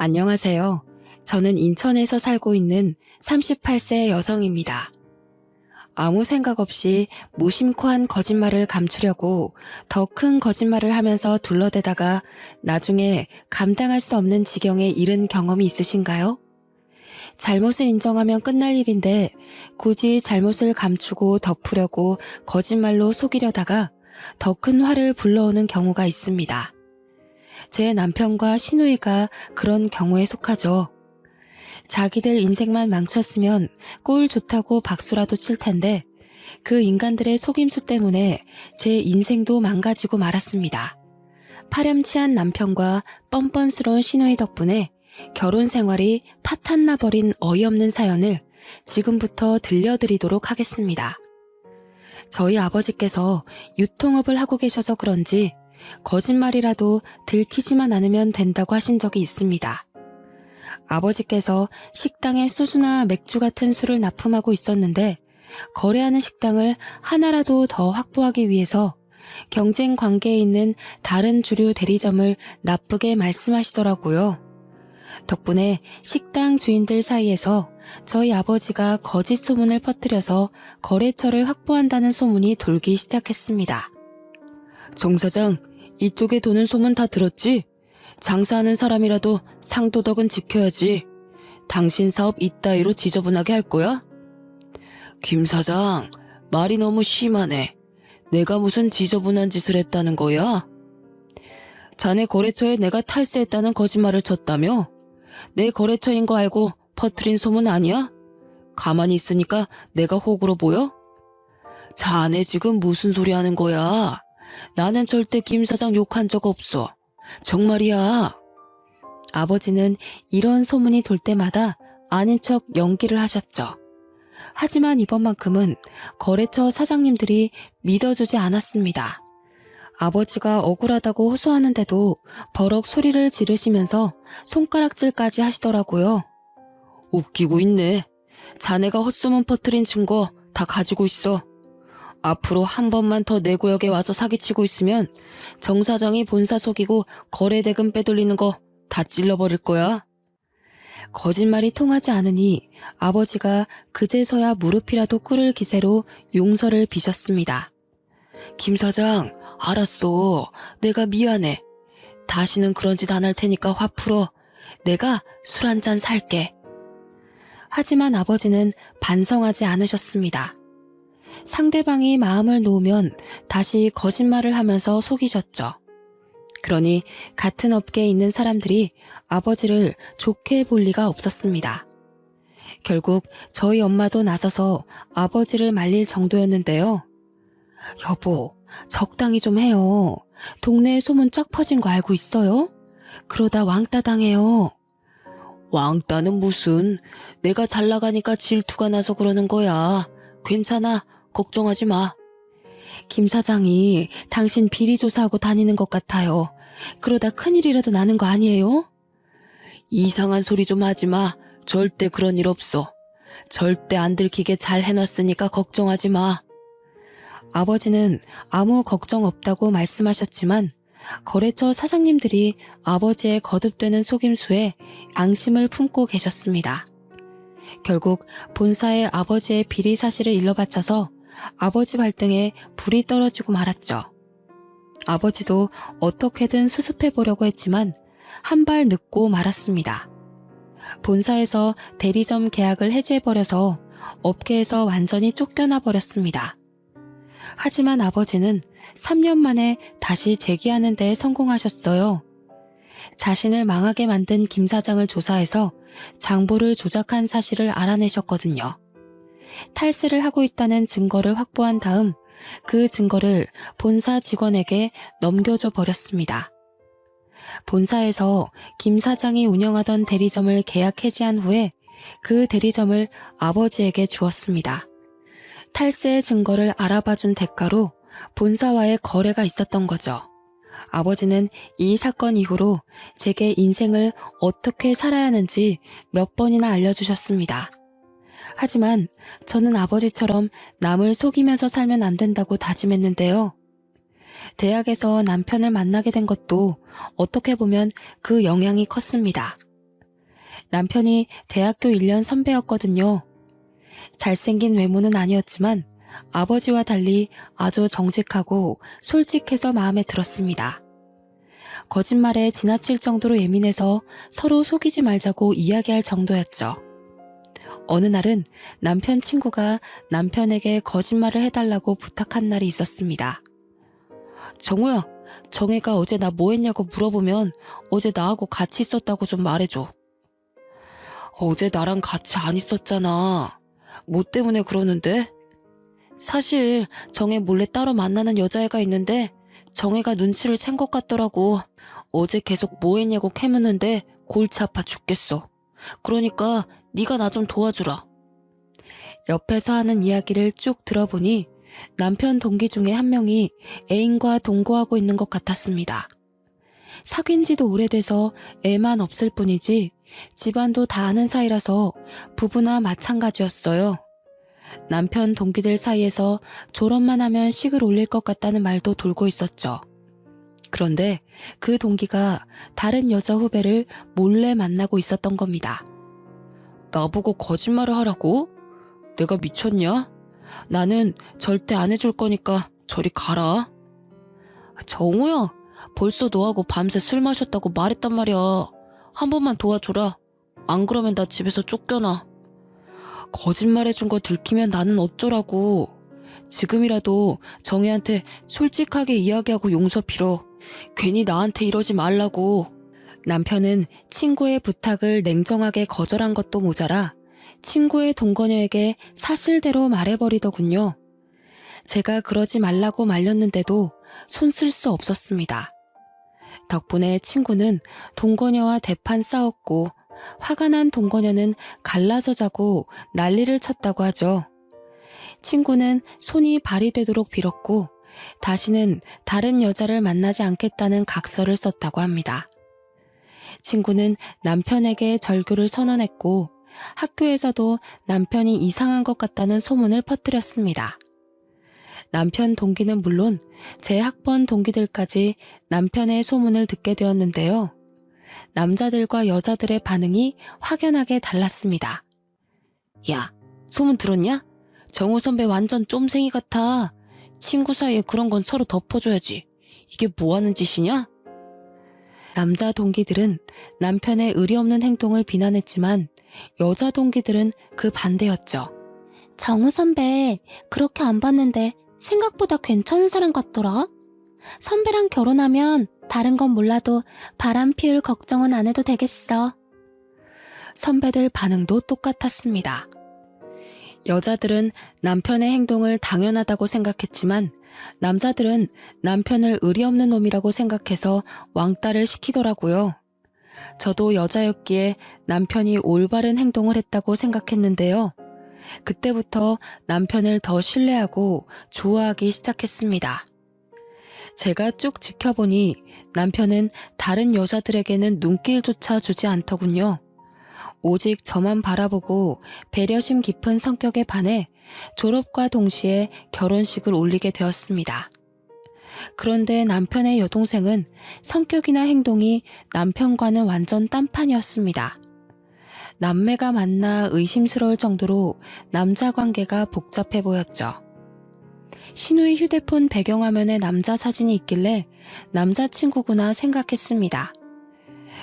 안녕하세요. 저는 인천에서 살고 있는 38세 여성입니다. 아무 생각 없이 무심코 한 거짓말을 감추려고 더 큰 거짓말을 하면서 둘러대다가 나중에 감당할 수 없는 지경에 이른 경험이 있으신가요? 잘못을 인정하면 끝날 일인데 굳이 잘못을 감추고 덮으려고 거짓말로 속이려다가 더 큰 화를 불러오는 경우가 있습니다. 제 남편과 시누이가 그런 경우에 속하죠. 자기들 인생만 망쳤으면 꼴 좋다고 박수라도 칠 텐데 그 인간들의 속임수 때문에 제 인생도 망가지고 말았습니다. 파렴치한 남편과 뻔뻔스러운 시누이 덕분에 결혼 생활이 파탄나 버린 어이없는 사연을 지금부터 들려드리도록 하겠습니다. 저희 아버지께서 유통업을 하고 계셔서 그런지 거짓말이라도 들키지만 않으면 된다고 하신 적이 있습니다. 아버지께서 식당에 소주나 맥주 같은 술을 납품하고 있었는데 거래하는 식당을 하나라도 더 확보하기 위해서 경쟁 관계에 있는 다른 주류 대리점을 나쁘게 말씀하시더라고요. 덕분에 식당 주인들 사이에서 저희 아버지가 거짓 소문을 퍼뜨려서 거래처를 확보한다는 소문이 돌기 시작했습니다. 정 사장, 이쪽에 도는 소문 다 들었지? 장사하는 사람이라도 상도덕은 지켜야지. 당신 사업 이따위로 지저분하게 할 거야? 김 사장, 말이 너무 심하네. 내가 무슨 지저분한 짓을 했다는 거야? 자네 거래처에 내가 탈세했다는 거짓말을 쳤다며? 내 거래처인 거 알고 퍼뜨린 소문 아니야? 가만히 있으니까 내가 호구로 보여? 자네 지금 무슨 소리 하는 거야? 나는 절대 김 사장 욕한 적 없어. 정말이야. 아버지는 이런 소문이 돌 때마다 아닌 척 연기를 하셨죠. 하지만 이번만큼은 거래처 사장님들이 믿어주지 않았습니다. 아버지가 억울하다고 호소하는데도 버럭 소리를 지르시면서 손가락질까지 하시더라고요. 웃기고 있네. 자네가 헛소문 퍼뜨린 증거 다 가지고 있어. 앞으로 한 번만 더 내 구역에 와서 사기치고 있으면 정 사장이 본사 속이고 거래 대금 빼돌리는 거 다 찔러버릴 거야. 거짓말이 통하지 않으니 아버지가 그제서야 무릎이라도 꿇을 기세로 용서를 비셨습니다. 김 사장, 알았어. 내가 미안해. 다시는 그런 짓 안 할 테니까 화 풀어. 내가 술 한 잔 살게. 하지만 아버지는 반성하지 않으셨습니다. 상대방이 마음을 놓으면 다시 거짓말을 하면서 속이셨죠. 그러니 같은 업계에 있는 사람들이 아버지를 좋게 볼 리가 없었습니다. 결국 저희 엄마도 나서서 아버지를 말릴 정도였는데요. 여보, 적당히 좀 해요. 동네에 소문 쫙 퍼진 거 알고 있어요? 그러다 왕따 당해요. 왕따는 무슨, 내가 잘 나가니까 질투가 나서 그러는 거야. 괜찮아. 걱정하지 마. 김 사장이 당신 비리 조사하고 다니는 것 같아요. 그러다 큰일이라도 나는 거 아니에요? 이상한 소리 좀 하지 마. 절대 그런 일 없어. 절대 안 들키게 잘 해놨으니까 걱정하지 마. 아버지는 아무 걱정 없다고 말씀하셨지만 거래처 사장님들이 아버지의 거듭되는 속임수에 앙심을 품고 계셨습니다. 결국 본사에 아버지의 비리 사실을 일러바쳐서 아버지 발등에 불이 떨어지고 말았죠. 아버지도 어떻게든 수습해보려고 했지만 한 발 늦고 말았습니다. 본사에서 대리점 계약을 해지해버려서 업계에서 완전히 쫓겨나 버렸습니다. 하지만 아버지는 3년 만에 다시 재기하는 데 성공하셨어요. 자신을 망하게 만든 김 사장을 조사해서 장부를 조작한 사실을 알아내셨거든요. 탈세를 하고 있다는 증거를 확보한 다음 그 증거를 본사 직원에게 넘겨줘 버렸습니다. 본사에서 김 사장이 운영하던 대리점을 계약 해지한 후에 그 대리점을 아버지에게 주었습니다. 탈세의 증거를 알아봐준 대가로 본사와의 거래가 있었던 거죠. 아버지는 이 사건 이후로 제게 인생을 어떻게 살아야 하는지 몇 번이나 알려주셨습니다. 하지만 저는 아버지처럼 남을 속이면서 살면 안 된다고 다짐했는데요. 대학에서 남편을 만나게 된 것도 어떻게 보면 그 영향이 컸습니다. 남편이 대학교 1년 선배였거든요. 잘생긴 외모는 아니었지만 아버지와 달리 아주 정직하고 솔직해서 마음에 들었습니다. 거짓말에 지나칠 정도로 예민해서 서로 속이지 말자고 이야기할 정도였죠. 어느 날은 남편 친구가 남편에게 거짓말을 해달라고 부탁한 날이 있었습니다. 정우야, 정혜가 어제 나 뭐 했냐고 물어보면 어제 나하고 같이 있었다고 좀 말해줘. 어제 나랑 같이 안 있었잖아. 뭐 때문에 그러는데? 사실 정혜 몰래 따로 만나는 여자애가 있는데 정혜가 눈치를 챈 것 같더라고. 어제 계속 뭐 했냐고 캐묻는데 골치 아파 죽겠어. 그러니까 네가 나 좀 도와주라. 옆에서 하는 이야기를 쭉 들어보니 남편 동기 중에 한 명이 애인과 동거하고 있는 것 같았습니다. 사귄 지도 오래돼서 애만 없을 뿐이지 집안도 다 아는 사이라서 부부나 마찬가지였어요. 남편 동기들 사이에서 졸업만 하면 식을 올릴 것 같다는 말도 돌고 있었죠. 그런데 그 동기가 다른 여자 후배를 몰래 만나고 있었던 겁니다. 나보고 거짓말을 하라고? 내가 미쳤냐? 나는 절대 안 해줄 거니까 저리 가라. 정우야, 벌써 너하고 밤새 술 마셨다고 말했단 말이야. 한 번만 도와줘라. 안 그러면 나 집에서 쫓겨나. 거짓말해준 거 들키면 나는 어쩌라고. 지금이라도 정혜한테 솔직하게 이야기하고 용서 빌어. 괜히 나한테 이러지 말라고. 남편은 친구의 부탁을 냉정하게 거절한 것도 모자라 친구의 동거녀에게 사실대로 말해버리더군요. 제가 그러지 말라고 말렸는데도 손 쓸 수 없었습니다. 덕분에 친구는 동거녀와 대판 싸웠고 화가 난 동거녀는 갈라서 자고 난리를 쳤다고 하죠. 친구는 손이 발이 되도록 빌었고 다시는 다른 여자를 만나지 않겠다는 각서를 썼다고 합니다. 친구는 남편에게 절교를 선언했고 학교에서도 남편이 이상한 것 같다는 소문을 퍼뜨렸습니다. 남편 동기는 물론 제 학번 동기들까지 남편의 소문을 듣게 되었는데요. 남자들과 여자들의 반응이 확연하게 달랐습니다. 야, 소문 들었냐? 정우 선배 완전 쫌생이 같아. 친구 사이에 그런 건 서로 덮어줘야지. 이게 뭐 하는 짓이냐? 남자 동기들은 남편의 의리 없는 행동을 비난했지만 여자 동기들은 그 반대였죠. 정우 선배 그렇게 안 봤는데 생각보다 괜찮은 사람 같더라. 선배랑 결혼하면 다른 건 몰라도 바람 피울 걱정은 안 해도 되겠어. 선배들 반응도 똑같았습니다. 여자들은 남편의 행동을 당연하다고 생각했지만 남자들은 남편을 의리 없는 놈이라고 생각해서 왕따를 시키더라고요. 저도 여자였기에 남편이 올바른 행동을 했다고 생각했는데요. 그때부터 남편을 더 신뢰하고 좋아하기 시작했습니다. 제가 쭉 지켜보니 남편은 다른 여자들에게는 눈길조차 주지 않더군요. 오직 저만 바라보고 배려심 깊은 성격에 반해 졸업과 동시에 결혼식을 올리게 되었습니다. 그런데 남편의 여동생은 성격이나 행동이 남편과는 완전 딴판이었습니다. 남매가 만나 의심스러울 정도로 남자 관계가 복잡해 보였죠. 신우의 휴대폰 배경화면에 남자 사진이 있길래 남자친구구나 생각했습니다.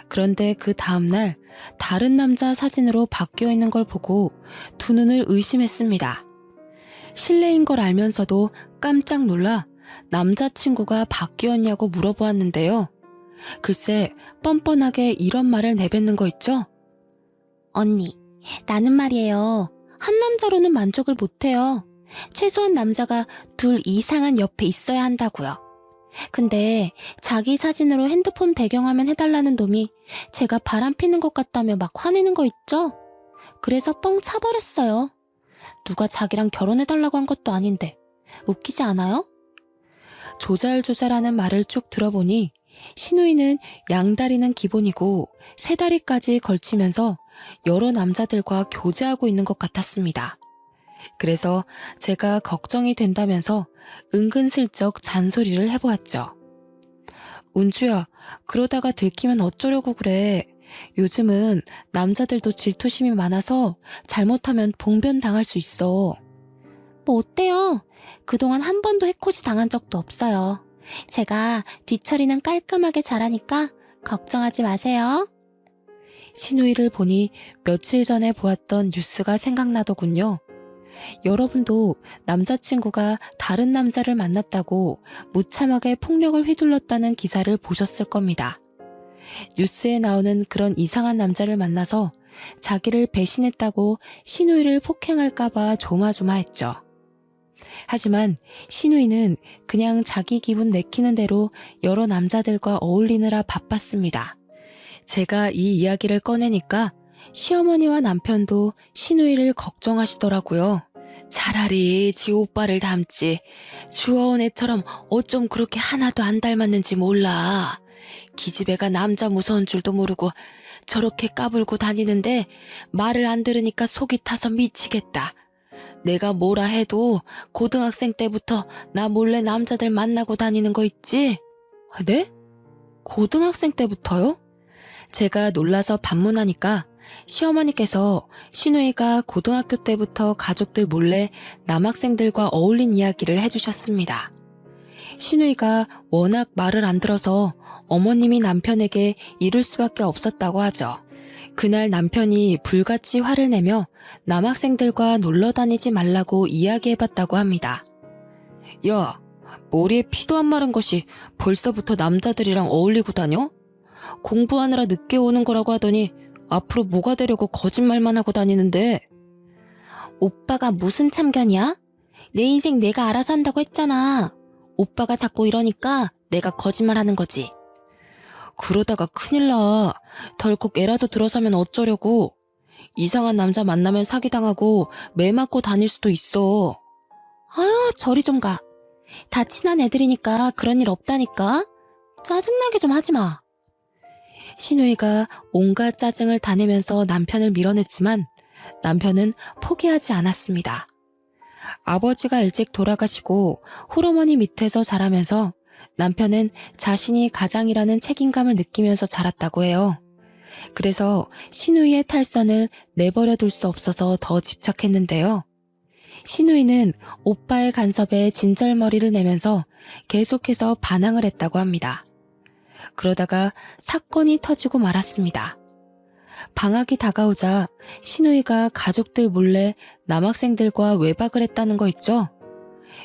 그런데 그 다음날 다른 남자 사진으로 바뀌어 있는 걸 보고 두 눈을 의심했습니다. 실례인 걸 알면서도 깜짝 놀라 남자친구가 바뀌었냐고 물어보았는데요. 글쎄 뻔뻔하게 이런 말을 내뱉는 거 있죠? 언니, 나는 말이에요. 한 남자로는 만족을 못해요. 최소한 남자가 둘 이상은 옆에 있어야 한다고요. 근데 자기 사진으로 핸드폰 배경화면 해달라는 놈이 제가 바람피는 것 같다며 막 화내는 거 있죠? 그래서 뻥 차버렸어요. 누가 자기랑 결혼해달라고 한 것도 아닌데 웃기지 않아요? 조잘조잘하는 말을 쭉 들어보니 신우이는 양다리는 기본이고 세 다리까지 걸치면서 여러 남자들과 교제하고 있는 것 같았습니다. 그래서 제가 걱정이 된다면서 은근슬쩍 잔소리를 해보았죠. 운주야, 그러다가 들키면 어쩌려고 그래. 요즘은 남자들도 질투심이 많아서 잘못하면 봉변 당할 수 있어. 뭐 어때요? 그동안 한 번도 해코지 당한 적도 없어요. 제가 뒤처리는 깔끔하게 잘하니까 걱정하지 마세요. 신우이를 보니 며칠 전에 보았던 뉴스가 생각나더군요. 여러분도 남자친구가 다른 남자를 만났다고 무참하게 폭력을 휘둘렀다는 기사를 보셨을 겁니다. 뉴스에 나오는 그런 이상한 남자를 만나서 자기를 배신했다고 신우이를 폭행할까봐 조마조마했죠. 하지만 신우이는 그냥 자기 기분 내키는 대로 여러 남자들과 어울리느라 바빴습니다. 제가 이 이야기를 꺼내니까 시어머니와 남편도 신우이를 걱정하시더라고요. 차라리 지 오빠를 닮지. 주워온 애처럼 어쩜 그렇게 하나도 안 닮았는지 몰라. 기집애가 남자 무서운 줄도 모르고 저렇게 까불고 다니는데 말을 안 들으니까 속이 타서 미치겠다. 내가 뭐라 해도 고등학생 때부터 나 몰래 남자들 만나고 다니는 거 있지? 네? 고등학생 때부터요? 제가 놀라서 반문하니까 시어머니께서 신우이가 고등학교 때부터 가족들 몰래 남학생들과 어울린 이야기를 해주셨습니다. 신우이가 워낙 말을 안 들어서 어머님이 남편에게 이룰 수밖에 없었다고 하죠. 그날 남편이 불같이 화를 내며 남학생들과 놀러 다니지 말라고 이야기해봤다고 합니다. 야, 머리에 피도 안 마른 것이 벌써부터 남자들이랑 어울리고 다녀? 공부하느라 늦게 오는 거라고 하더니 앞으로 뭐가 되려고 거짓말만 하고 다니는데. 오빠가 무슨 참견이야? 내 인생 내가 알아서 한다고 했잖아. 오빠가 자꾸 이러니까 내가 거짓말하는 거지. 그러다가 큰일 나. 덜컥 애라도 들어서면 어쩌려고. 이상한 남자 만나면 사기당하고 매 맞고 다닐 수도 있어. 아유, 저리 좀 가. 다 친한 애들이니까 그런 일 없다니까. 짜증나게 좀 하지 마. 신우이가 온갖 짜증을 다 내면서 남편을 밀어냈지만 남편은 포기하지 않았습니다. 아버지가 일찍 돌아가시고 홀어머니 밑에서 자라면서 남편은 자신이 가장이라는 책임감을 느끼면서 자랐다고 해요. 그래서 신우이의 탈선을 내버려 둘 수 없어서 더 집착했는데요. 신우이는 오빠의 간섭에 진절머리를 내면서 계속해서 반항을 했다고 합니다. 그러다가 사건이 터지고 말았습니다. 방학이 다가오자 신우이가 가족들 몰래 남학생들과 외박을 했다는 거 있죠?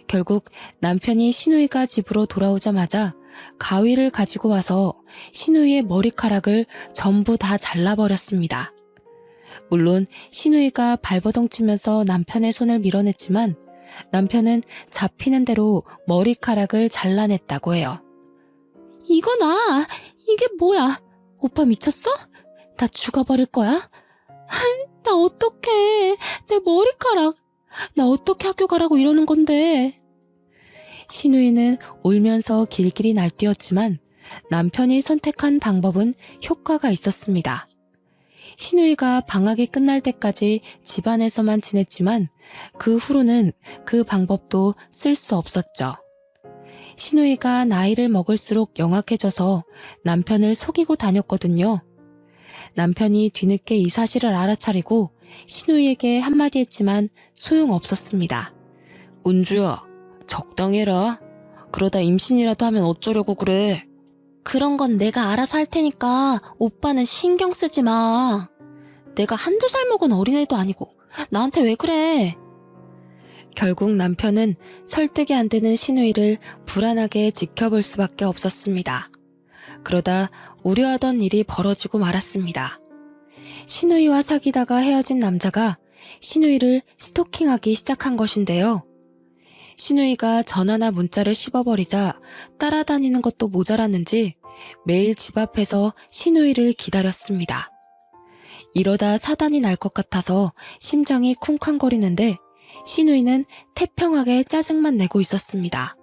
결국 남편이 신우이가 집으로 돌아오자마자 가위를 가지고 와서 신우이의 머리카락을 전부 다 잘라버렸습니다. 물론 신우이가 발버둥 치면서 남편의 손을 밀어냈지만 남편은 잡히는 대로 머리카락을 잘라냈다고 해요. 이거 이게 뭐야? 오빠 미쳤어? 나 죽어버릴 거야? 나 어떡해. 내 머리카락. 나 어떻게 학교 가라고 이러는 건데. 신우이는 울면서 길길이 날뛰었지만 남편이 선택한 방법은 효과가 있었습니다. 신우이가 방학이 끝날 때까지 집안에서만 지냈지만 그 후로는 그 방법도 쓸 수 없었죠. 신우이가 나이를 먹을수록 영악해져서 남편을 속이고 다녔거든요. 남편이 뒤늦게 이 사실을 알아차리고 신우이에게 한마디 했지만 소용없었습니다. 은주야, 적당히 해라. 그러다 임신이라도 하면 어쩌려고 그래. 그런 건 내가 알아서 할 테니까 오빠는 신경 쓰지 마. 내가 한두 살 먹은 어린애도 아니고 나한테 왜 그래? 결국 남편은 설득이 안 되는 신우이를 불안하게 지켜볼 수밖에 없었습니다. 그러다 우려하던 일이 벌어지고 말았습니다. 신우이와 사귀다가 헤어진 남자가 신우이를 스토킹하기 시작한 것인데요. 신우이가 전화나 문자를 씹어버리자 따라다니는 것도 모자랐는지 매일 집 앞에서 신우이를 기다렸습니다. 이러다 사단이 날 것 같아서 심장이 쿵쾅거리는데 신우이는 태평하게 짜증만 내고 있었습니다.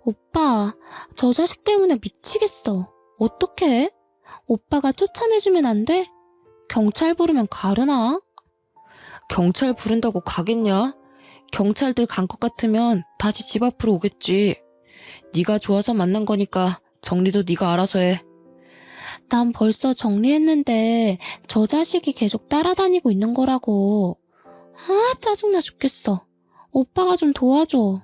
오빠, 저 자식 때문에 미치겠어. 어떡해? 오빠가 쫓아내주면 안 돼? 경찰 부르면 가려나? 경찰 부른다고 가겠냐? 경찰들 간 것 같으면 다시 집 앞으로 오겠지. 네가 좋아서 만난 거니까 정리도 네가 알아서 해. 난 벌써 정리했는데 저 자식이 계속 따라다니고 있는 거라고. 아, 짜증나 죽겠어. 오빠가 좀 도와줘.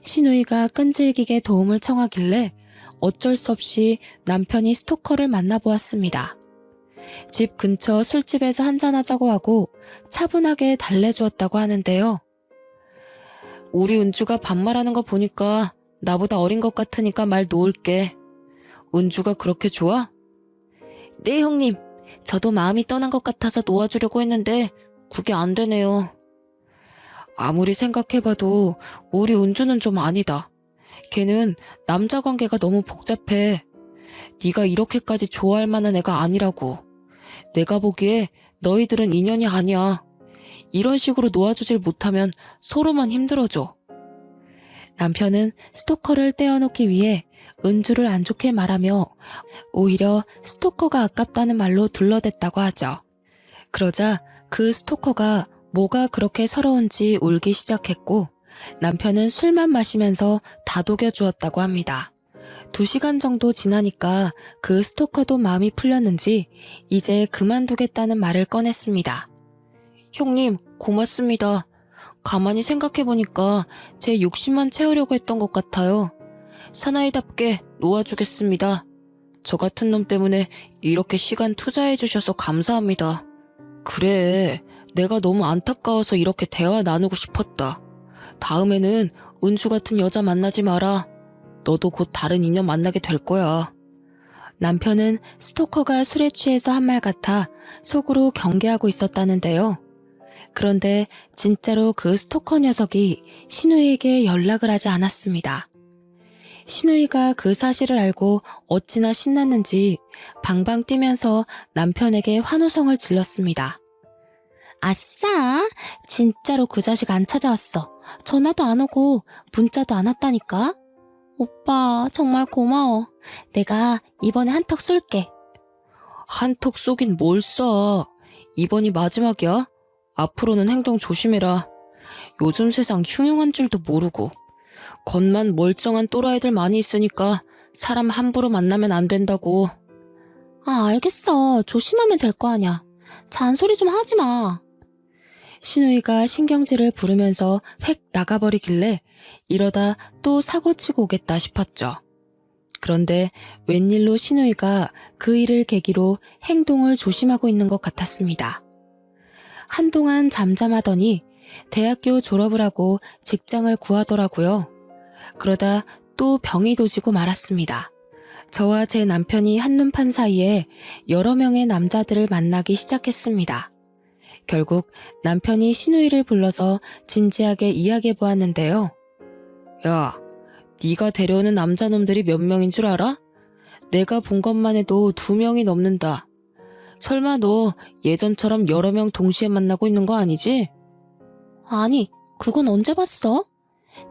신우이가 끈질기게 도움을 청하길래 어쩔 수 없이 남편이 스토커를 만나보았습니다. 집 근처 술집에서 한잔하자고 하고 차분하게 달래주었다고 하는데요. 우리 은주가 반말하는 거 보니까 나보다 어린 것 같으니까 말 놓을게. 은주가 그렇게 좋아? 네, 형님. 저도 마음이 떠난 것 같아서 놓아주려고 했는데 그게 안 되네요. 아무리 생각해봐도 우리 은주는 좀 아니다. 걔는 남자 관계가 너무 복잡해. 네가 이렇게까지 좋아할 만한 애가 아니라고. 내가 보기에 너희들은 인연이 아니야. 이런 식으로 놓아주질 못하면 서로만 힘들어져. 남편은 스토커를 떼어놓기 위해 은주를 안 좋게 말하며 오히려 스토커가 아깝다는 말로 둘러댔다고 하죠. 그러자 그 스토커가 뭐가 그렇게 서러운지 울기 시작했고 남편은 술만 마시면서 다독여 주었다고 합니다. 2시간 정도 지나니까 그 스토커도 마음이 풀렸는지 이제 그만두겠다는 말을 꺼냈습니다. 형님, 고맙습니다. 가만히 생각해보니까 제 욕심만 채우려고 했던 것 같아요. 사나이답게 놓아주겠습니다. 저 같은 놈 때문에 이렇게 시간 투자해주셔서 감사합니다. 그래, 내가 너무 안타까워서 이렇게 대화 나누고 싶었다. 다음에는 은주 같은 여자 만나지 마라. 너도 곧 다른 인연 만나게 될 거야. 남편은 스토커가 술에 취해서 한 말 같아 속으로 경계하고 있었다는데요. 그런데 진짜로 그 스토커 녀석이 신우이에게 연락을 하지 않았습니다. 신우이가 그 사실을 알고 어찌나 신났는지 방방 뛰면서 남편에게 환호성을 질렀습니다. 아싸! 진짜로 그 자식 안 찾아왔어. 전화도 안 오고 문자도 안 왔다니까? 오빠, 정말 고마워. 내가 이번에 한턱 쏠게. 한턱 쏘긴 뭘 쏴. 이번이 마지막이야. 앞으로는 행동 조심해라. 요즘 세상 흉흉한 줄도 모르고. 겉만 멀쩡한 또라이들 많이 있으니까 사람 함부로 만나면 안 된다고. 아, 알겠어. 조심하면 될 거 아냐. 잔소리 좀 하지 마. 신우이가 신경질을 부르면서 획 나가버리길래 이러다 또 사고치고 오겠다 싶었죠. 그런데 웬일로 신우이가 그 일을 계기로 행동을 조심하고 있는 것 같았습니다. 한동안 잠잠하더니 대학교 졸업을 하고 직장을 구하더라고요. 그러다 또 병이 도지고 말았습니다. 저와 제 남편이 한눈판 사이에 여러 명의 남자들을 만나기 시작했습니다. 결국 남편이 신우이를 불러서 진지하게 이야기해 보았는데요. 야, 네가 데려오는 남자놈들이 몇 명인 줄 알아? 내가 본 것만 해도 2명이 넘는다. 설마 너 예전처럼 여러 명 동시에 만나고 있는 거 아니지? 아니, 그건 언제 봤어?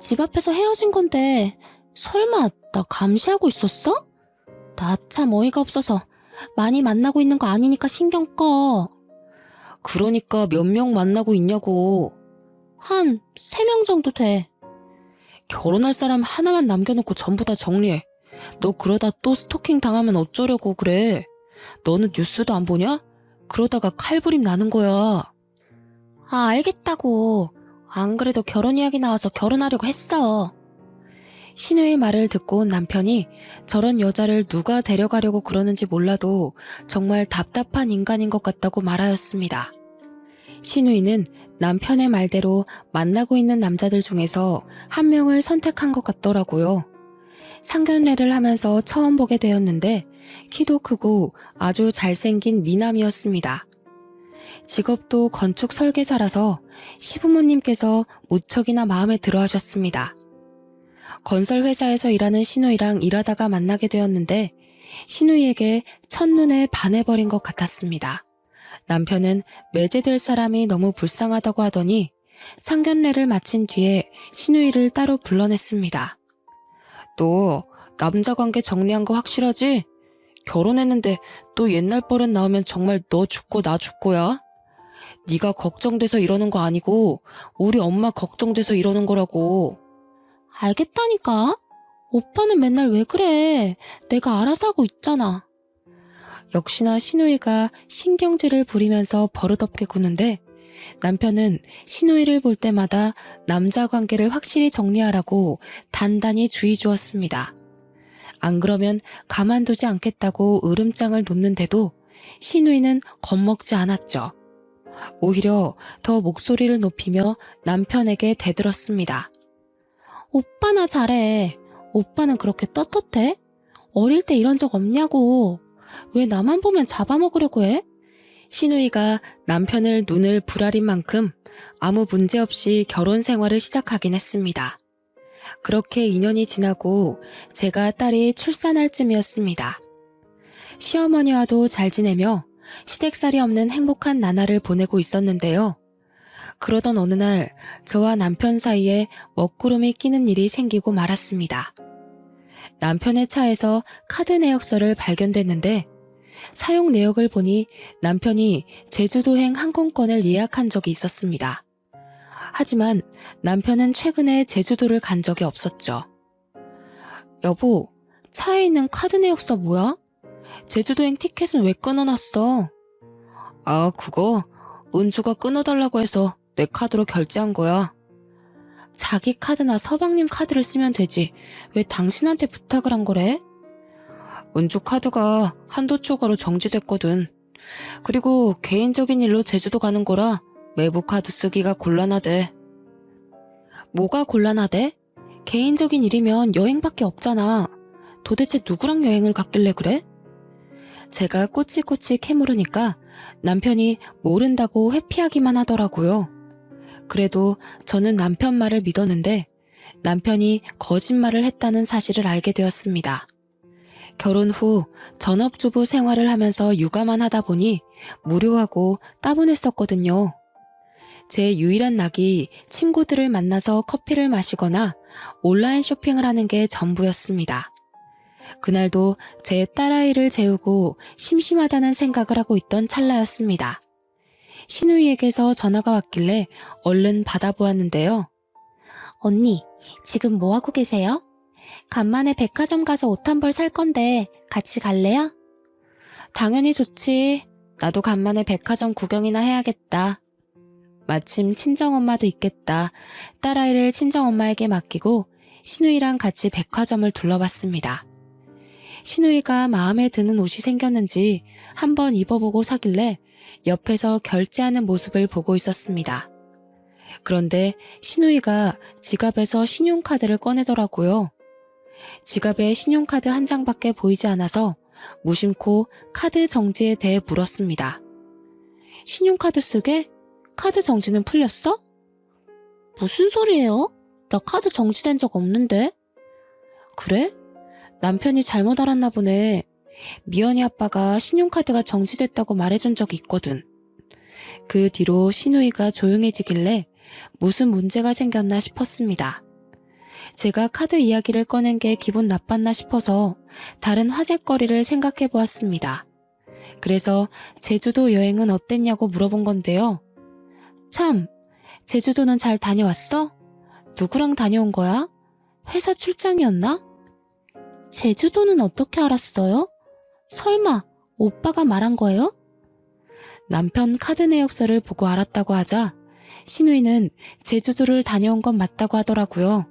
집 앞에서 헤어진 건데 설마 나 감시하고 있었어? 나 참 어이가 없어서 많이 만나고 있는 거 아니니까 신경 꺼. 그러니까 몇 명 만나고 있냐고. 한 3명 정도 돼. 결혼할 사람 하나만 남겨놓고 전부 다 정리해. 너 그러다 또 스토킹 당하면 어쩌려고 그래. 너는 뉴스도 안 보냐? 그러다가 칼부림 나는 거야. 아, 알겠다고. 안 그래도 결혼 이야기 나와서 결혼하려고 했어. 신우의 말을 듣고 온 남편이 저런 여자를 누가 데려가려고 그러는지 몰라도 정말 답답한 인간인 것 같다고 말하였습니다. 신우이는 남편의 말대로 만나고 있는 남자들 중에서 한 명을 선택한 것 같더라고요. 상견례를 하면서 처음 보게 되었는데 키도 크고 아주 잘생긴 미남이었습니다. 직업도 건축 설계사라서 시부모님께서 무척이나 마음에 들어 하셨습니다. 건설 회사에서 일하는 신우이랑 일하다가 만나게 되었는데 신우이에게 첫눈에 반해버린 것 같았습니다. 남편은 매제될 사람이 너무 불쌍하다고 하더니 상견례를 마친 뒤에 신우이를 따로 불러냈습니다. 너 남자 관계 정리한 거 확실하지? 결혼했는데 또 옛날 버릇 나오면 정말 너 죽고 나 죽고야. 네가 걱정돼서 이러는 거 아니고 우리 엄마 걱정돼서 이러는 거라고. 알겠다니까. 오빠는 맨날 왜 그래. 내가 알아서 하고 있잖아. 역시나 시누이가 신경질을 부리면서 버릇없게 구는데 남편은 시누이를 볼 때마다 남자 관계를 확실히 정리하라고 단단히 주의 주었습니다. 안 그러면 가만두지 않겠다고 으름장을 놓는데도 시누이는 겁먹지 않았죠. 오히려 더 목소리를 높이며 남편에게 대들었습니다. 오빠나 잘해. 오빠는 그렇게 떳떳해? 어릴 때 이런 적 없냐고. 왜 나만 보면 잡아먹으려고 해? 시누이가 남편을 눈을 부라린 만큼 아무 문제 없이 결혼 생활을 시작하긴 했습니다. 그렇게 2년이 지나고 제가 딸이 출산할 쯤이었습니다. 시어머니와도 잘 지내며 시댁살이 없는 행복한 나날을 보내고 있었는데요. 그러던 어느 날 저와 남편 사이에 먹구름이 끼는 일이 생기고 말았습니다. 남편의 차에서 카드 내역서를 발견됐는데 사용 내역을 보니 남편이 제주도행 항공권을 예약한 적이 있었습니다. 하지만 남편은 최근에 제주도를 간 적이 없었죠. 여보, 차에 있는 카드 내역서 뭐야? 제주도행 티켓은 왜 끊어놨어? 아, 그거 은주가 끊어달라고 해서 내 카드로 결제한 거야. 자기 카드나 서방님 카드를 쓰면 되지. 왜 당신한테 부탁을 한 거래? 은주 카드가 한도 초과로 정지됐거든. 그리고 개인적인 일로 제주도 가는 거라 외부 카드 쓰기가 곤란하대. 뭐가 곤란하대? 개인적인 일이면 여행밖에 없잖아. 도대체 누구랑 여행을 갔길래 그래? 제가 꼬치꼬치 캐물으니까 남편이 모른다고 회피하기만 하더라고요. 그래도 저는 남편 말을 믿었는데 남편이 거짓말을 했다는 사실을 알게 되었습니다. 결혼 후 전업주부 생활을 하면서 육아만 하다 보니 무료하고 따분했었거든요. 제 유일한 낙이 친구들을 만나서 커피를 마시거나 온라인 쇼핑을 하는 게 전부였습니다. 그날도 제 딸아이를 재우고 심심하다는 생각을 하고 있던 찰나였습니다. 시누이에게서 전화가 왔길래 얼른 받아보았는데요. 언니, 지금 뭐 하고 계세요? 간만에 백화점 가서 옷 한 벌 살 건데 같이 갈래요? 당연히 좋지. 나도 간만에 백화점 구경이나 해야겠다. 마침 친정엄마도 있겠다. 딸아이를 친정엄마에게 맡기고 시누이랑 같이 백화점을 둘러봤습니다. 시누이가 마음에 드는 옷이 생겼는지 한번 입어보고 사길래 옆에서 결제하는 모습을 보고 있었습니다. 그런데 시누이가 지갑에서 신용카드를 꺼내더라고요. 지갑에 신용카드 한 장밖에 보이지 않아서 무심코 카드 정지에 대해 물었습니다. 신용카드 쓰게? 카드 정지는 풀렸어? 무슨 소리예요? 나 카드 정지된 적 없는데. 그래? 남편이 잘못 알았나 보네. 미연이 아빠가 신용카드가 정지됐다고 말해준 적이 있거든. 그 뒤로 시누이가 조용해지길래 무슨 문제가 생겼나 싶었습니다. 제가 카드 이야기를 꺼낸 게 기분 나빴나 싶어서 다른 화제거리를 생각해 보았습니다. 그래서 제주도 여행은 어땠냐고 물어본 건데요. 참, 제주도는 잘 다녀왔어? 누구랑 다녀온 거야? 회사 출장이었나? 제주도는 어떻게 알았어요? 설마 오빠가 말한 거예요? 남편 카드 내역서를 보고 알았다고 하자 시누이는 제주도를 다녀온 건 맞다고 하더라고요.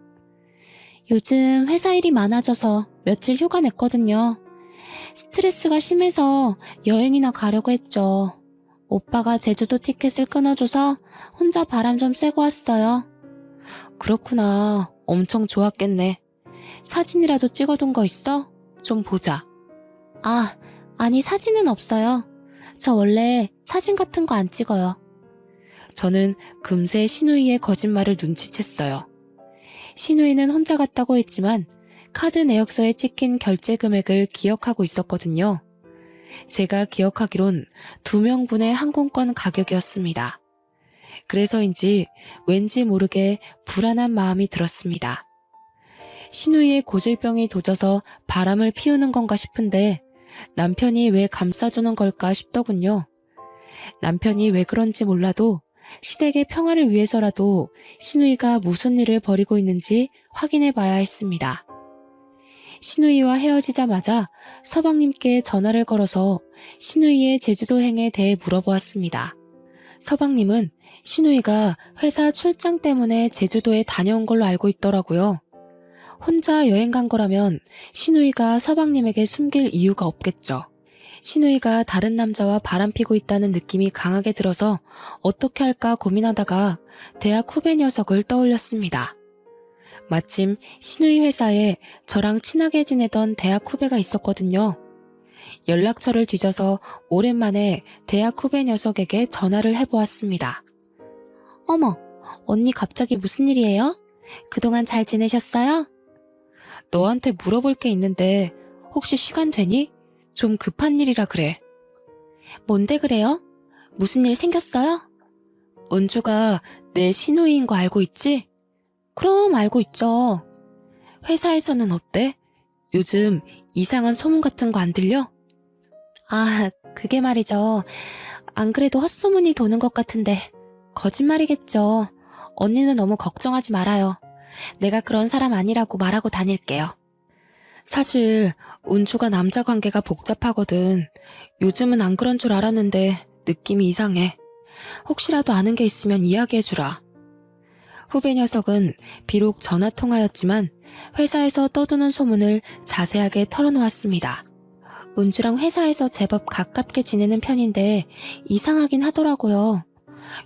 요즘 회사 일이 많아져서 며칠 휴가 냈거든요. 스트레스가 심해서 여행이나 가려고 했죠. 오빠가 제주도 티켓을 끊어줘서 혼자 바람 좀 쐬고 왔어요. 그렇구나. 엄청 좋았겠네. 사진이라도 찍어둔 거 있어? 좀 보자. 아, 아니 사진은 없어요. 저 원래 사진 같은 거 안 찍어요. 저는 금세 시누이의 거짓말을 눈치챘어요. 시누이는 혼자 갔다고 했지만 카드 내역서에 찍힌 결제 금액을 기억하고 있었거든요. 제가 기억하기론 2명분의 항공권 가격이었습니다. 그래서인지 왠지 모르게 불안한 마음이 들었습니다. 시누이의 고질병이 도져서 바람을 피우는 건가 싶은데 남편이 왜 감싸주는 걸까 싶더군요. 남편이 왜 그런지 몰라도 시댁의 평화를 위해서라도 시누이가 무슨 일을 벌이고 있는지 확인해 봐야 했습니다. 신우이와 헤어지자마자 서방님께 전화를 걸어서 신우이의 제주도행에 대해 물어보았습니다. 서방님은 신우이가 회사 출장 때문에 제주도에 다녀온 걸로 알고 있더라고요. 혼자 여행 간 거라면 신우이가 서방님에게 숨길 이유가 없겠죠. 신우이가 다른 남자와 바람피고 있다는 느낌이 강하게 들어서 어떻게 할까 고민하다가 대학 후배 녀석을 떠올렸습니다. 마침 신우이 회사에 저랑 친하게 지내던 대학 후배가 있었거든요. 연락처를 뒤져서 오랜만에 대학 후배 녀석에게 전화를 해보았습니다. 어머, 언니 갑자기 무슨 일이에요? 그동안 잘 지내셨어요? 너한테 물어볼 게 있는데 혹시 시간 되니? 좀 급한 일이라 그래. 뭔데 그래요? 무슨 일 생겼어요? 은주가 내 신우이인 거 알고 있지? 그럼 알고 있죠. 회사에서는 어때? 요즘 이상한 소문 같은 거 안 들려? 아, 그게 말이죠. 안 그래도 헛소문이 도는 것 같은데 거짓말이겠죠. 언니는 너무 걱정하지 말아요. 내가 그런 사람 아니라고 말하고 다닐게요. 사실 은주가 남자 관계가 복잡하거든. 요즘은 안 그런 줄 알았는데 느낌이 이상해. 혹시라도 아는 게 있으면 이야기해주라. 후배 녀석은 비록 전화통화였지만 회사에서 떠도는 소문을 자세하게 털어놓았습니다. 은주랑 회사에서 제법 가깝게 지내는 편인데 이상하긴 하더라고요.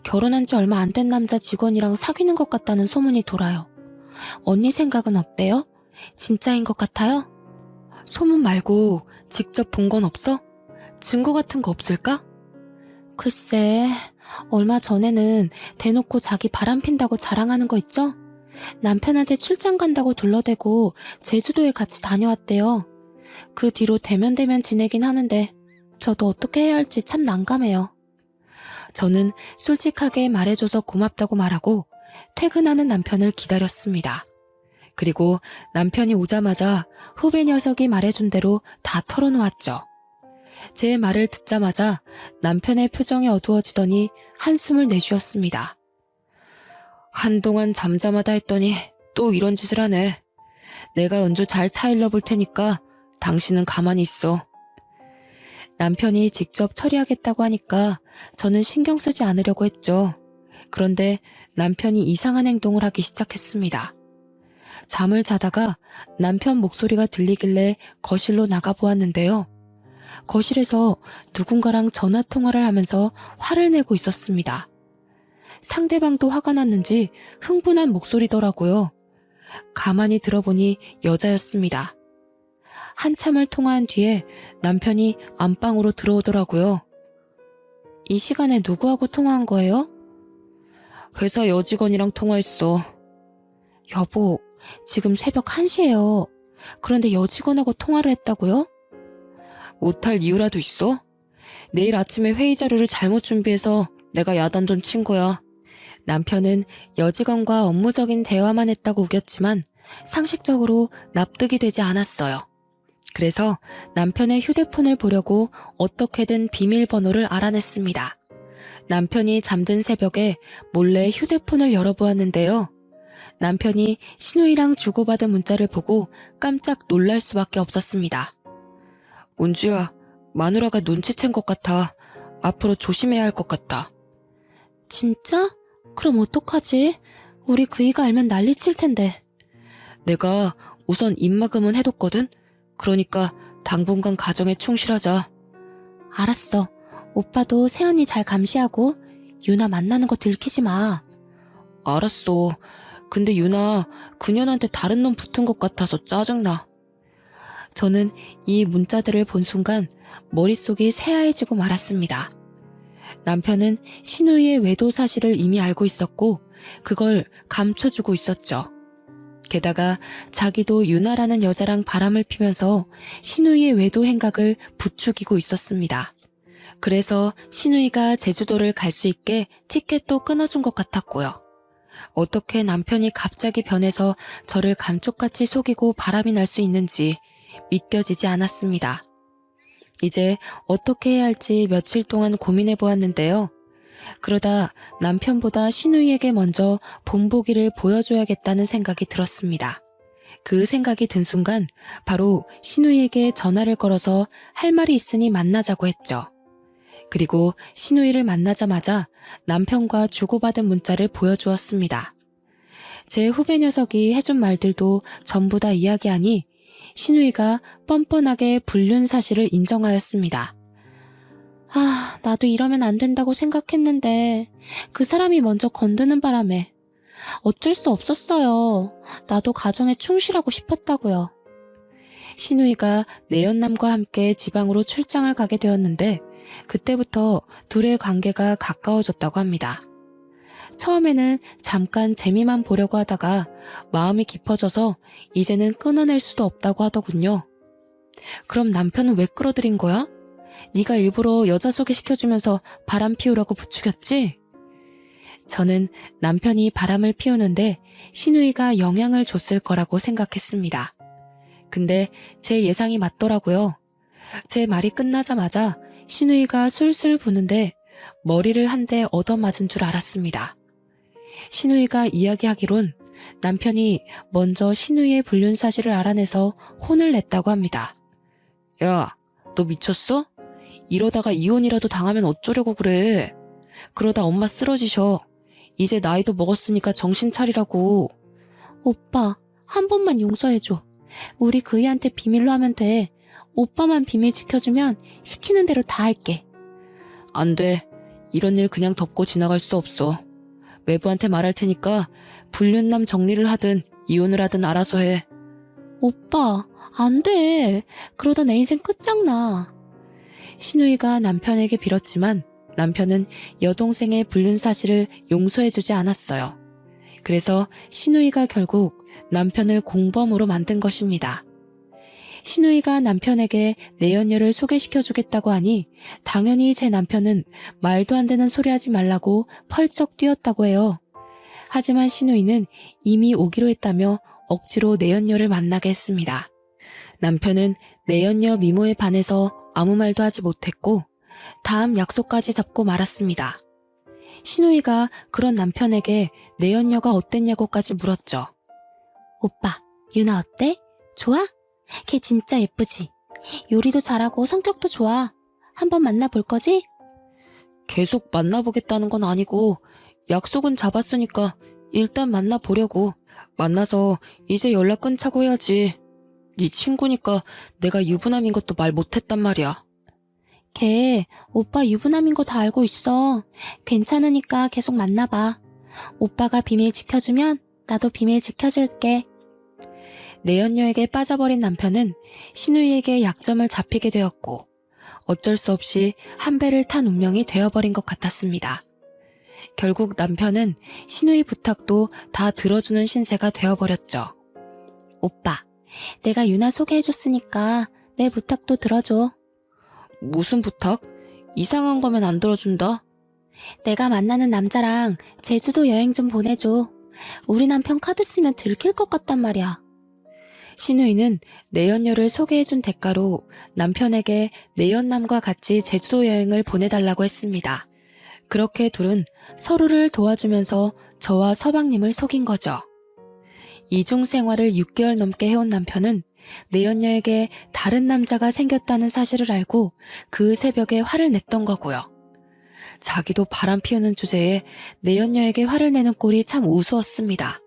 결혼한 지 얼마 안 된 남자 직원이랑 사귀는 것 같다는 소문이 돌아요. 언니 생각은 어때요? 진짜인 것 같아요? 소문 말고 직접 본 건 없어? 증거 같은 거 없을까? 글쎄, 얼마 전에는 대놓고 자기 바람핀다고 자랑하는 거 있죠? 남편한테 출장 간다고 둘러대고 제주도에 같이 다녀왔대요. 그 뒤로 대면대면 지내긴 하는데 저도 어떻게 해야 할지 참 난감해요. 저는 솔직하게 말해줘서 고맙다고 말하고 퇴근하는 남편을 기다렸습니다. 그리고 남편이 오자마자 후배 녀석이 말해준 대로 다 털어놓았죠. 제 말을 듣자마자 남편의 표정이 어두워지더니 한숨을 내쉬었습니다. 한동안 잠잠하다 했더니 또 이런 짓을 하네. 내가 은주 잘 타일러 볼 테니까 당신은 가만히 있어. 남편이 직접 처리하겠다고 하니까 저는 신경 쓰지 않으려고 했죠. 그런데 남편이 이상한 행동을 하기 시작했습니다. 잠을 자다가 남편 목소리가 들리길래 거실로 나가보았는데요. 거실에서 누군가랑 전화통화를 하면서 화를 내고 있었습니다. 상대방도 화가 났는지 흥분한 목소리더라고요. 가만히 들어보니 여자였습니다. 한참을 통화한 뒤에 남편이 안방으로 들어오더라고요. 이 시간에 누구하고 통화한 거예요? 회사 여직원이랑 통화했어. 여보, 지금 새벽 1시예요. 그런데 여직원하고 통화를 했다고요? 못할 이유라도 있어? 내일 아침에 회의 자료를 잘못 준비해서 내가 야단 좀 친 거야. 남편은 여직원과 업무적인 대화만 했다고 우겼지만 상식적으로 납득이 되지 않았어요. 그래서 남편의 휴대폰을 보려고 어떻게든 비밀번호를 알아냈습니다. 남편이 잠든 새벽에 몰래 휴대폰을 열어보았는데요. 남편이 신우이랑 주고받은 문자를 보고 깜짝 놀랄 수밖에 없었습니다. 은주야, 마누라가 눈치챈 것 같아. 앞으로 조심해야 할 것 같다. 진짜? 그럼 어떡하지? 우리 그이가 알면 난리칠 텐데. 내가 우선 입막음은 해뒀거든? 그러니까 당분간 가정에 충실하자. 알았어. 오빠도 새언니 잘 감시하고 유나 만나는 거 들키지 마. 알았어. 근데 유나 그년한테 다른 놈 붙은 것 같아서 짜증나. 저는 이 문자들을 본 순간 머릿속이 새하얘지고 말았습니다. 남편은 신우이의 외도 사실을 이미 알고 있었고 그걸 감춰주고 있었죠. 게다가 자기도 유나라는 여자랑 바람을 피면서 신우이의 외도 행각을 부추기고 있었습니다. 그래서 신우이가 제주도를 갈 수 있게 티켓도 끊어준 것 같았고요. 어떻게 남편이 갑자기 변해서 저를 감쪽같이 속이고 바람이 날 수 있는지 믿겨지지 않았습니다. 이제 어떻게 해야 할지 며칠 동안 고민해 보았는데요. 그러다 남편보다 신우이에게 먼저 본보기를 보여줘야겠다는 생각이 들었습니다. 그 생각이 든 순간 바로 신우이에게 전화를 걸어서 할 말이 있으니 만나자고 했죠. 그리고 신우이를 만나자마자 남편과 주고받은 문자를 보여주었습니다. 제 후배 녀석이 해준 말들도 전부 다 이야기하니 신우이가 뻔뻔하게 불륜 사실을 인정하였습니다. 아, 나도 이러면 안 된다고 생각했는데 그 사람이 먼저 건드는 바람에 어쩔 수 없었어요. 나도 가정에 충실하고 싶었다고요. 신우이가 내연남과 함께 지방으로 출장을 가게 되었는데 그때부터 둘의 관계가 가까워졌다고 합니다. 처음에는 잠깐 재미만 보려고 하다가 마음이 깊어져서 이제는 끊어낼 수도 없다고 하더군요. 그럼 남편은 왜 끌어들인 거야? 네가 일부러 여자 소개시켜주면서 바람 피우라고 부추겼지? 저는 남편이 바람을 피우는데 신우이가 영향을 줬을 거라고 생각했습니다. 근데 제 예상이 맞더라고요. 제 말이 끝나자마자 신우이가 술술 부는데 머리를 한 대 얻어맞은 줄 알았습니다. 신우이가 이야기하기론 남편이 먼저 신우이의 불륜 사실을 알아내서 혼을 냈다고 합니다. 야, 너 미쳤어? 이러다가 이혼이라도 당하면 어쩌려고 그래. 그러다 엄마 쓰러지셔. 이제 나이도 먹었으니까 정신 차리라고. 오빠, 한 번만 용서해줘. 우리 그이한테 비밀로 하면 돼. 오빠만 비밀 지켜주면 시키는 대로 다 할게. 안 돼. 이런 일 그냥 덮고 지나갈 수 없어. 외부한테 말할 테니까 불륜남 정리를 하든 이혼을 하든 알아서 해. 오빠, 안 돼. 그러다 내 인생 끝장나. 신우이가 남편에게 빌었지만 남편은 여동생의 불륜 사실을 용서해주지 않았어요. 그래서 신우이가 결국 남편을 공범으로 만든 것입니다. 신우이가 남편에게 내연녀를 소개시켜주겠다고 하니 당연히 제 남편은 말도 안 되는 소리 하지 말라고 펄쩍 뛰었다고 해요. 하지만 신우이는 이미 오기로 했다며 억지로 내연녀를 만나게 했습니다. 남편은 내연녀 미모에 반해서 아무 말도 하지 못했고 다음 약속까지 잡고 말았습니다. 신우이가 그런 남편에게 내연녀가 어땠냐고까지 물었죠. 오빠, 유나 어때? 좋아? 걔 진짜 예쁘지? 요리도 잘하고 성격도 좋아. 한번 만나볼 거지? 계속 만나보겠다는 건 아니고 약속은 잡았으니까 일단 만나보려고. 만나서 이제 연락 끊자고 해야지. 네 친구니까 내가 유부남인 것도 말 못했단 말이야. 걔 오빠 유부남인 거 다 알고 있어. 괜찮으니까 계속 만나봐. 오빠가 비밀 지켜주면 나도 비밀 지켜줄게. 내연녀에게 빠져버린 남편은 신우이에게 약점을 잡히게 되었고 어쩔 수 없이 한 배를 탄 운명이 되어버린 것 같았습니다. 결국 남편은 신우이 부탁도 다 들어주는 신세가 되어버렸죠. 오빠, 내가 유나 소개해줬으니까 내 부탁도 들어줘. 무슨 부탁? 이상한 거면 안 들어준다. 내가 만나는 남자랑 제주도 여행 좀 보내줘. 우리 남편 카드 쓰면 들킬 것 같단 말이야. 신우이는 내연녀를 소개해준 대가로 남편에게 내연남과 같이 제주도 여행을 보내달라고 했습니다. 그렇게 둘은 서로를 도와주면서 저와 서방님을 속인 거죠. 이중 생활을 6개월 넘게 해온 남편은 내연녀에게 다른 남자가 생겼다는 사실을 알고 그 새벽에 화를 냈던 거고요. 자기도 바람 피우는 주제에 내연녀에게 화를 내는 꼴이 참 우스웠습니다.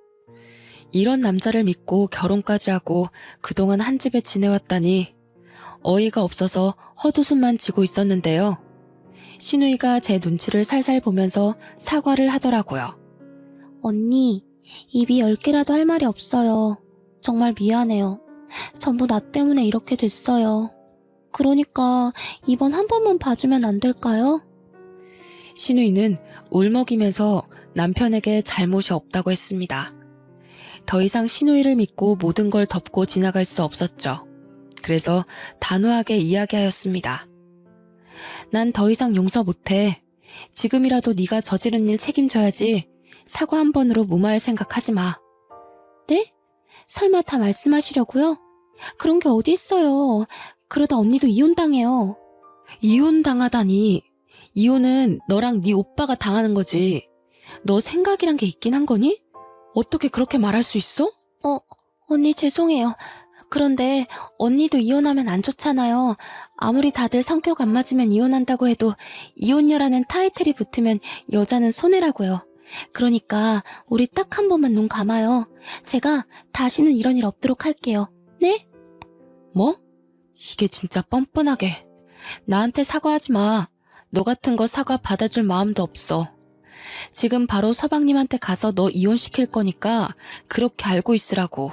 이런 남자를 믿고 결혼까지 하고 그동안 한 집에 지내왔다니 어이가 없어서 헛웃음만 지고 있었는데요. 신우이가 제 눈치를 살살 보면서 사과를 하더라고요. 언니, 입이 10개라도 할 말이 없어요. 정말 미안해요. 전부 나 때문에 이렇게 됐어요. 그러니까 이번 한 번만 봐주면 안 될까요? 신우이는 울먹이면서 남편에게 잘못이 없다고 했습니다. 더 이상 신우이를 믿고 모든 걸 덮고 지나갈 수 없었죠. 그래서 단호하게 이야기하였습니다. 난 더 이상 용서 못해. 지금이라도 네가 저지른 일 책임져야지. 사과 한 번으로 무마할 생각하지 마. 네? 설마 다 말씀하시려고요? 그런 게 어디 있어요. 그러다 언니도 이혼당해요. 이혼당하다니. 이혼은 너랑 네 오빠가 당하는 거지. 너 생각이란 게 있긴 한 거니? 어떻게 그렇게 말할 수 있어? 언니 죄송해요. 그런데 언니도 이혼하면 안 좋잖아요. 아무리 다들 성격 안 맞으면 이혼한다고 해도 이혼녀라는 타이틀이 붙으면 여자는 손해라고요. 그러니까 우리 딱 한 번만 눈 감아요. 제가 다시는 이런 일 없도록 할게요. 네? 뭐? 이게 진짜 뻔뻔하게. 나한테 사과하지 마. 너 같은 거 사과 받아줄 마음도 없어. 지금 바로 서방님한테 가서 너 이혼시킬 거니까 그렇게 알고 있으라고.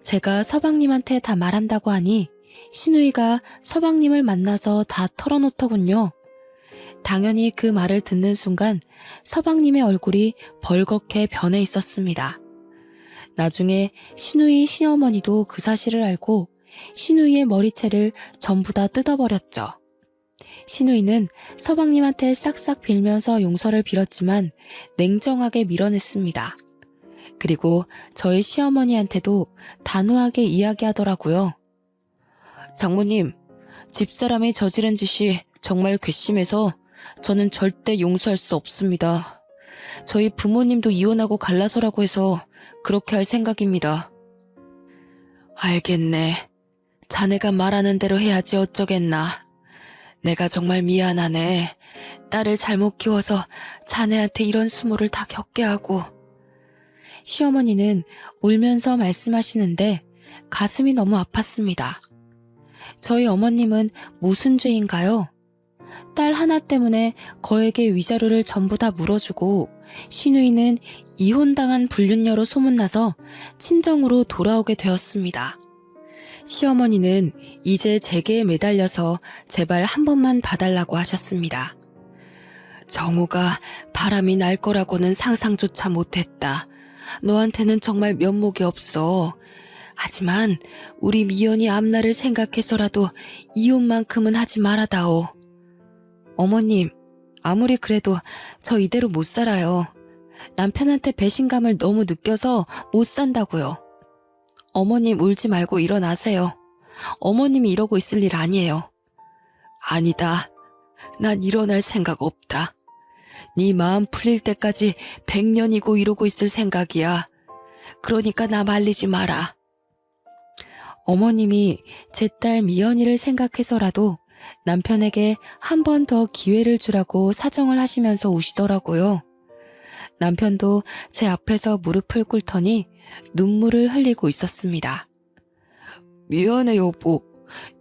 제가 서방님한테 다 말한다고 하니 신우이가 서방님을 만나서 다 털어놓더군요. 당연히 그 말을 듣는 순간 서방님의 얼굴이 벌겋게 변해 있었습니다. 나중에 신우이 시어머니도 그 사실을 알고 신우이의 머리채를 전부 다 뜯어버렸죠. 신우이는 서방님한테 싹싹 빌면서 용서를 빌었지만 냉정하게 밀어냈습니다. 그리고 저희 시어머니한테도 단호하게 이야기하더라고요. 장모님, 집사람이 저지른 짓이 정말 괘씸해서 저는 절대 용서할 수 없습니다. 저희 부모님도 이혼하고 갈라서라고 해서 그렇게 할 생각입니다. 알겠네. 자네가 말하는 대로 해야지 어쩌겠나. 내가 정말 미안하네. 딸을 잘못 키워서 자네한테 이런 수모를 다 겪게 하고. 시어머니는 울면서 말씀하시는데 가슴이 너무 아팠습니다. 저희 어머님은 무슨 죄인가요? 딸 하나 때문에 거액의 위자료를 전부 다 물어주고 신우이는 이혼당한 불륜녀로 소문나서 친정으로 돌아오게 되었습니다. 시어머니는 이제 제게에 매달려서 제발 한 번만 봐달라고 하셨습니다. 정우가 바람이 날 거라고는 상상조차 못했다. 너한테는 정말 면목이 없어. 하지만 우리 미연이 앞날을 생각해서라도 이혼만큼은 하지 말아다오. 어머님, 아무리 그래도 저 이대로 못 살아요. 남편한테 배신감을 너무 느껴서 못 산다고요. 어머님 울지 말고 일어나세요. 어머님이 이러고 있을 일 아니에요. 아니다. 난 일어날 생각 없다. 네 마음 풀릴 때까지 100년이고 이러고 있을 생각이야. 그러니까 나 말리지 마라. 어머님이 제 딸 미연이를 생각해서라도 남편에게 한 번 더 기회를 주라고 사정을 하시면서 우시더라고요. 남편도 제 앞에서 무릎을 꿇더니 눈물을 흘리고 있었습니다. 미안해 여보.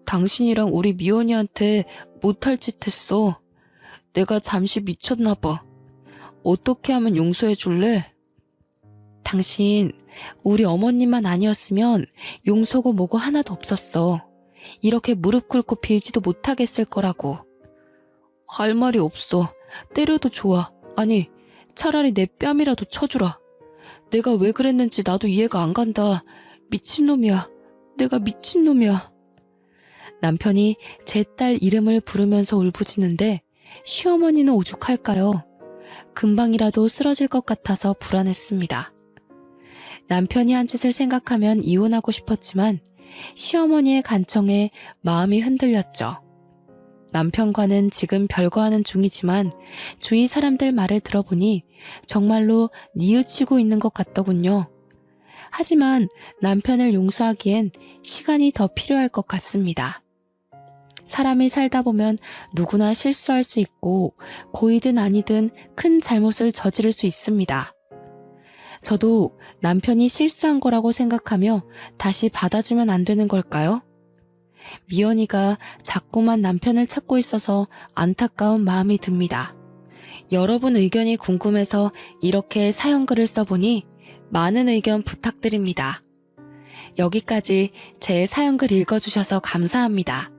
당신이랑 우리 미연이한테 못할 짓 했어. 내가 잠시 미쳤나 봐. 어떻게 하면 용서해 줄래? 당신 우리 어머님만 아니었으면 용서고 뭐고 하나도 없었어. 이렇게 무릎 꿇고 빌지도 못하겠을 거라고. 할 말이 없어. 때려도 좋아. 아니 차라리 내 뺨이라도 쳐주라. 내가 왜 그랬는지 나도 이해가 안 간다. 미친놈이야. 내가 미친놈이야. 남편이 제 딸 이름을 부르면서 울부짖는데 시어머니는 오죽할까요? 금방이라도 쓰러질 것 같아서 불안했습니다. 남편이 한 짓을 생각하면 이혼하고 싶었지만 시어머니의 간청에 마음이 흔들렸죠. 남편과는 지금 별거하는 중이지만 주위 사람들 말을 들어보니 정말로 뉘우치고 있는 것 같더군요. 하지만 남편을 용서하기엔 시간이 더 필요할 것 같습니다. 사람이 살다 보면 누구나 실수할 수 있고 고이든 아니든 큰 잘못을 저지를 수 있습니다. 저도 남편이 실수한 거라고 생각하며 다시 받아주면 안 되는 걸까요? 미연이가 자꾸만 남편을 찾고 있어서 안타까운 마음이 듭니다. 여러분 의견이 궁금해서 이렇게 사연글을 써보니 많은 의견 부탁드립니다. 여기까지 제 사연글 읽어주셔서 감사합니다.